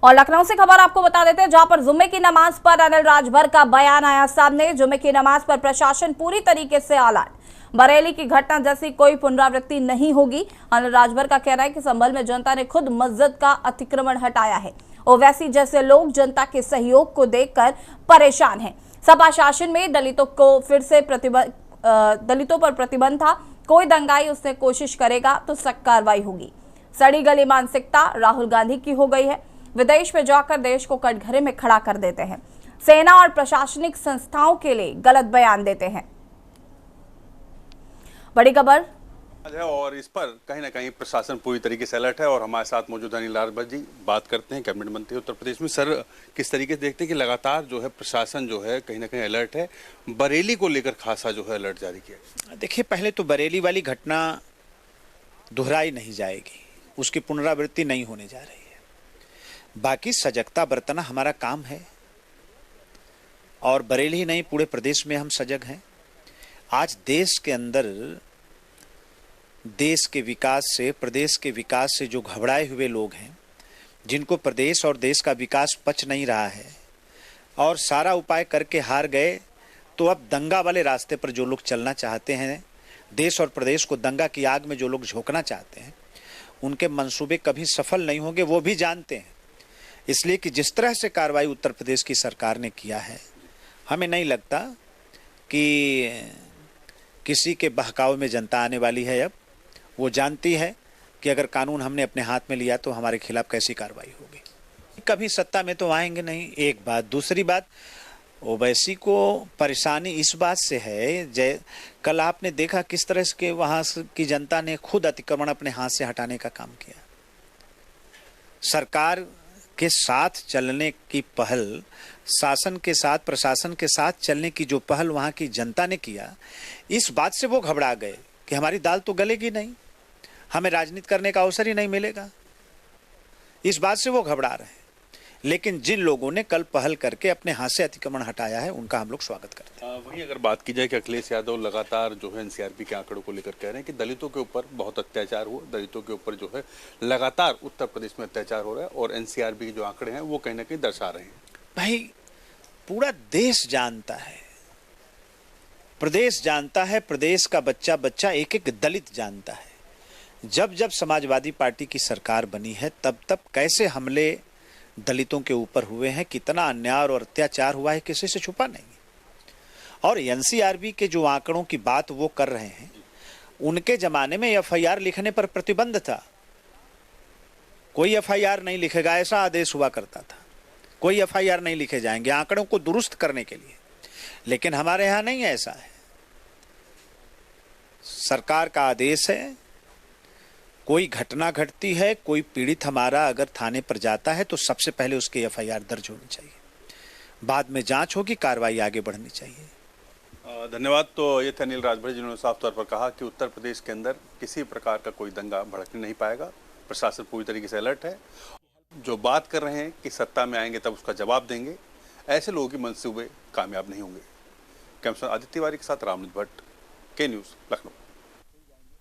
और लखनऊ से खबर आपको बता देते हैं, जहां पर जुम्मे की नमाज पर अनिल राजभर का बयान आया सामने। जुम्मे की नमाज पर प्रशासन पूरी तरीके से अलर्ट। बरेली की घटना जैसी कोई पुनरावृत्ति नहीं होगी। अनिल राजभर का कहना है कि संभल में जनता ने खुद मस्जिद का अतिक्रमण हटाया है। ओवैसी जैसे लोग जनता के सहयोग को देखकर परेशान हैं। सपा शासन में दलितों पर प्रतिबंध था। कोई दंगाई उसने कोशिश करेगा तो सख्त कार्रवाई होगी। सड़ी गली मानसिकता राहुल गांधी की हो गई है। विदेश में जाकर देश को कटघरे में खड़ा कर देते हैं। सेना और प्रशासनिक संस्थाओं के लिए गलत बयान देते हैं। बड़ी खबर है और इस पर कहीं ना कहीं प्रशासन पूरी तरीके से अलर्ट है। और हमारे साथ मौजूद अनिल राजभर जी बात करते हैं, कैबिनेट मंत्री उत्तर प्रदेश में। सर, किस तरीके से देखते हैं कि लगातार जो है प्रशासन जो है कहीं ना कहीं अलर्ट है, बरेली को लेकर खासा जो है अलर्ट जारी किया? देखिए, पहले तो बरेली वाली घटना दोहराई नहीं जाएगी, उसकी पुनरावृत्ति नहीं होने जा रही है। बाकी सजगता बरतना हमारा काम है और बरेली ही नहीं, पूरे प्रदेश में हम सजग हैं। आज देश के अंदर देश के विकास से, प्रदेश के विकास से जो घबराए हुए लोग हैं, जिनको प्रदेश और देश का विकास पच नहीं रहा है और सारा उपाय करके हार गए, तो अब दंगा वाले रास्ते पर जो लोग चलना चाहते हैं, देश और प्रदेश को दंगा की आग में जो लोग झोंकना चाहते हैं, उनके मंसूबे कभी सफल नहीं होंगे, वो भी जानते हैं। इसलिए कि जिस तरह से कार्रवाई उत्तर प्रदेश की सरकार ने किया है, हमें नहीं लगता कि किसी के बहकावे में जनता आने वाली है। अब वो जानती है कि अगर कानून हमने अपने हाथ में लिया तो हमारे खिलाफ कैसी कार्रवाई होगी। कभी सत्ता में तो आएंगे नहीं, एक बात। दूसरी बात, ओवैसी को परेशानी इस बात से है, कल आपने देखा किस तरह से वहां की जनता ने खुद अतिक्रमण अपने हाथ से हटाने का काम किया। सरकार के साथ चलने की पहल, शासन के साथ, प्रशासन के साथ चलने की जो पहल वहां की जनता ने किया, इस बात से वो घबरा गए कि हमारी दाल तो गलेगी नहीं, हमें राजनीति करने का अवसर ही नहीं मिलेगा। इस बात से वो घबरा रहे हैं। लेकिन जिन लोगों ने कल पहल करके अपने हाथ से अतिक्रमण हटाया है, उनका हम लोग स्वागत करते हैं। वहीं अगर बात की जाए कि अखिलेश यादव लगातार जो है एनसीआरबी के आंकड़ों को लेकर कह रहे हैं कि दलितों के ऊपर बहुत अत्याचार हुआ, दलितों के ऊपर जो है लगातार उत्तर प्रदेश में अत्याचार हो रहा है, और एनसीआरबी के जो आंकड़े हैं वो कहीं ना कहीं दर्शा रहे हैं। भाई, पूरा देश जानता है, प्रदेश जानता है, प्रदेश का बच्चा बच्चा एक एक दलित जानता है। जब जब समाजवादी पार्टी की सरकार बनी है, तब तब कैसे हमले दलितों के ऊपर हुए हैं, कितना अन्याय और अत्याचार हुआ है, किसी से छुपा नहीं। और एनसीआरबी के जो आंकड़ों की बात वो कर रहे हैं, उनके जमाने में एफआईआर लिखने पर प्रतिबंध था। कोई एफआईआर नहीं लिखेगा, ऐसा आदेश हुआ करता था। कोई एफआईआर नहीं लिखे जाएंगे आंकड़ों को दुरुस्त करने के लिए। लेकिन हमारे यहां नहीं ऐसा है। सरकार का आदेश है, कोई घटना घटती है, कोई पीड़ित हमारा अगर थाने पर जाता है तो सबसे पहले उसकी एफआईआर दर्ज होनी चाहिए, बाद में जांच होगी, कार्रवाई आगे बढ़नी चाहिए। धन्यवाद। तो ये थे अनिल राजभर, जिन्होंने साफ तौर पर कहा कि उत्तर प्रदेश के अंदर किसी प्रकार का कोई दंगा भड़कने नहीं पाएगा। प्रशासन पूरी तरीके से अलर्ट है। जो बात कर रहे हैं कि सत्ता में आएंगे तब उसका जवाब देंगे, ऐसे लोगों के मंसूबे कामयाब नहीं होंगे। कैमरा आदित्य तिवारी के साथ रामनीत भट्ट, के न्यूज़, लखनऊ।